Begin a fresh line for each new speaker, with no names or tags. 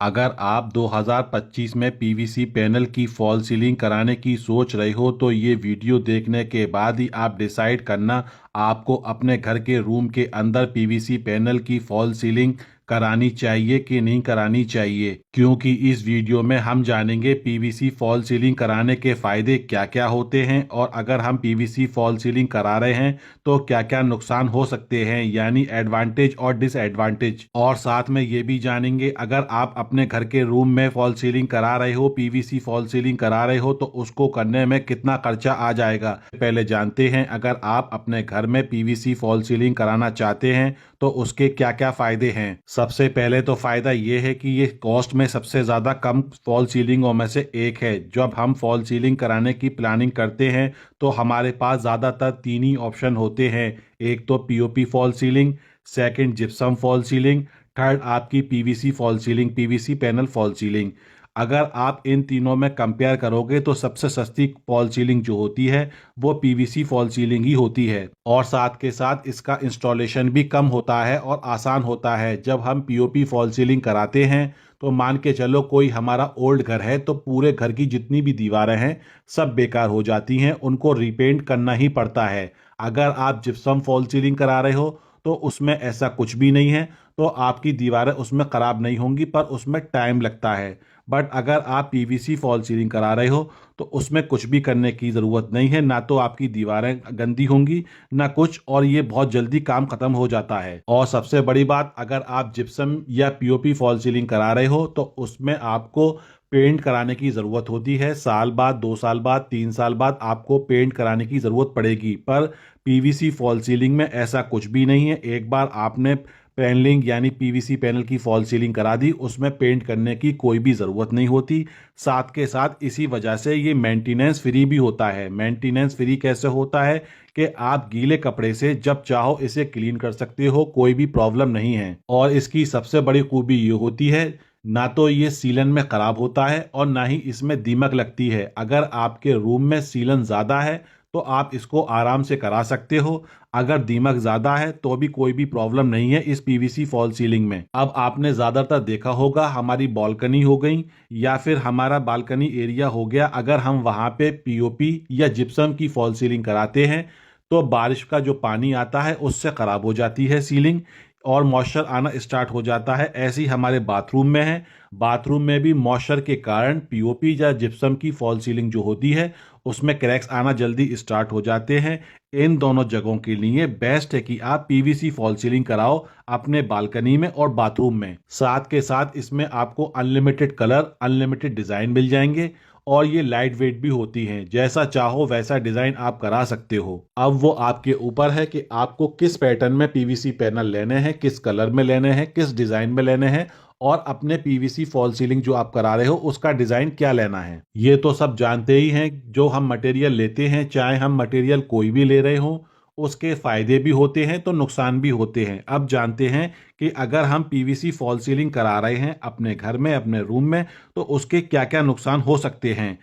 अगर आप 2025 में पीवीसी पैनल की फॉल सीलिंग कराने की सोच रहे हो तो ये वीडियो देखने के बाद ही आप डिसाइड करना आपको अपने घर के रूम के अंदर पीवीसी पैनल की फॉल सीलिंग करानी चाहिए कि नहीं करानी चाहिए, क्योंकि इस वीडियो में हम जानेंगे पीवीसी फॉल सीलिंग कराने के फायदे क्या क्या होते हैं और अगर हम पीवीसी फॉल सीलिंग करा रहे हैं तो क्या क्या नुकसान हो सकते हैं, यानी एडवांटेज और डिसएडवांटेज। और साथ में ये भी जानेंगे अगर आप अपने घर के रूम में फॉल सीलिंग करा रहे हो, पीवीसी फॉल सीलिंग करा रहे हो, तो उसको करने में कितना खर्चा आ जाएगा। पहले जानते हैं अगर आप अपने घर में पीवीसी फॉल सीलिंग कराना चाहते हैं तो उसके क्या क्या फायदे हैं। सबसे पहले तो फायदा ये है कि ये कॉस्ट में सबसे ज्यादा कम फॉल सीलिंगों में से एक है। जब हम फॉल सीलिंग कराने की प्लानिंग करते हैं तो हमारे पास ज्यादातर तीन ही ऑप्शन होते हैं। एक तो POP fall ceiling, second gypsum fall ceiling, third आपकी PVC fall ceiling, PVC panel fall ceiling. अगर आप इन तीनों में कंपेयर करोगे तो सबसे सस्ती फॉल सीलिंग जो होती है वो पीवीसी फॉल सीलिंग ही होती है और साथ के साथ इसका इंस्टॉलेशन भी कम होता है और आसान होता है। जब हम पीओपी फॉल सीलिंग कराते हैं तो मान के चलो कोई हमारा ओल्ड घर है तो पूरे घर की जितनी भी दीवारें हैं सब बेकार हो जाती हैं, उनको रिपेंट करना ही पड़ता है। अगर आप जिप्सम फॉल सीलिंग करा रहे हो तो उसमें ऐसा कुछ भी नहीं है, तो आपकी दीवारें उसमें खराब नहीं होंगी, पर उसमें टाइम लगता है। बट अगर आप पीवीसी फॉल सीलिंग करा रहे हो तो उसमें कुछ भी करने की ज़रूरत नहीं है, ना तो आपकी दीवारें गंदी होंगी ना कुछ, और ये बहुत जल्दी काम खत्म हो जाता है। और सबसे बड़ी बात, अगर आप जिप्सम या पीओपी फॉल सीलिंग करा रहे हो तो उसमें आपको पेंट कराने की ज़रूरत होती है। साल बाद, 2 साल बाद, 3 साल बाद आपको पेंट कराने की ज़रूरत पड़ेगी, पर पीवीसी फॉल सीलिंग में ऐसा कुछ भी नहीं है। एक बार आपने पैनलिंग यानी पीवीसी पैनल की फॉल सीलिंग करा दी, उसमें पेंट करने की कोई भी ज़रूरत नहीं होती। साथ के साथ इसी वजह से ये मेंटेनेंस फ्री भी होता है। मेंटेनेंस फ्री कैसे होता है कि आप गीले कपड़े से जब चाहो इसे क्लीन कर सकते हो, कोई भी प्रॉब्लम नहीं है। और इसकी सबसे बड़ी खूबी ये होती है, ना तो ये सीलन में खराब होता है और ना ही इसमें दीमक लगती है। अगर आपके रूम में सीलन ज़्यादा है तो आप इसको आराम से करा सकते हो, अगर दीमक ज़्यादा है तो भी कोई भी प्रॉब्लम नहीं है इस पीवीसी फॉल सीलिंग में। अब आपने ज़्यादातर देखा होगा हमारी बालकनी हो गई या फिर हमारा बालकनी एरिया हो गया, अगर हम वहाँ पे पीओपी या जिप्सम की फॉल सीलिंग कराते हैं तो बारिश का जो पानी आता है उससे ख़राब हो जाती है सीलिंग और मॉइस्चर आना स्टार्ट हो जाता है। ऐसे ही हमारे बाथरूम में है, बाथरूम में भी मॉइस्चर के कारण पीओपी या जिप्सम की फॉल सीलिंग जो होती है उसमें क्रैक्स आना जल्दी स्टार्ट हो जाते हैं। इन दोनों जगहों के लिए बेस्ट है कि आप पीवीसी फॉल सीलिंग कराओ अपने बालकनी में और बाथरूम में। साथ के साथ इसमें आपको अनलिमिटेड कलर, अनलिमिटेड डिज़ाइन मिल जाएंगे और ये लाइट वेट भी होती हैं, जैसा चाहो वैसा डिजाइन आप करा सकते हो। अब वो आपके ऊपर है कि आपको किस पैटर्न में पीवीसी पैनल लेने हैं, किस कलर में लेने हैं, किस डिजाइन में लेने हैं और अपने पीवीसी फॉल सीलिंग जो आप करा रहे हो उसका डिजाइन क्या लेना है। ये तो सब जानते ही हैं, जो हम मटेरियल लेते हैं चाहे हम मटेरियल कोई भी ले रहे हो उसके फायदे भी होते हैं तो नुकसान भी होते हैं। अब जानते हैं कि अगर हम पीवीसी फॉल सीलिंग करा रहे हैं अपने घर में, अपने रूम में, तो उसके क्या क्या नुकसान हो सकते हैं।